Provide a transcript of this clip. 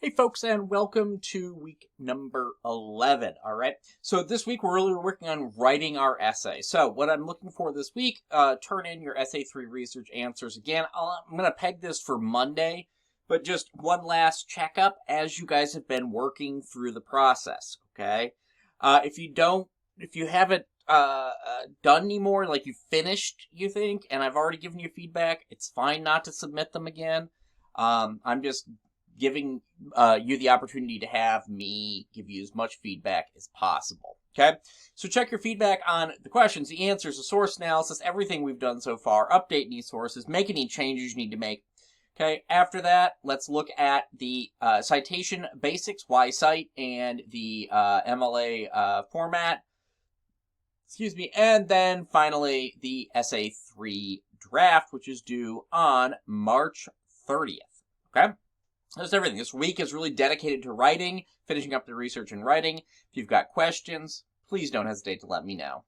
Hey folks, and welcome to week number 11, all right? So this week we're really working on writing our essay. So what I'm looking for this week, turn in your essay 3 research answers. Again, I'm going to peg this for Monday, but just one last checkup as you guys have been working through the process, okay? If you haven't done anymore, like you finished, you think, and I've already given you feedback, it's fine not to submit them again. I'm just giving you the opportunity to have me give you as much feedback as possible. Okay? So check your feedback on the questions, the answers, the source analysis, everything we've done so far. Update any sources, make any changes you need to make. Okay, after that, let's look at the citation basics, YCite, and the MLA format. Excuse me. And then finally, the Essay 3 draft, which is due on March 30th. Okay? That's everything. This week is really dedicated to writing, finishing up the research and writing. If you've got questions, please don't hesitate to let me know.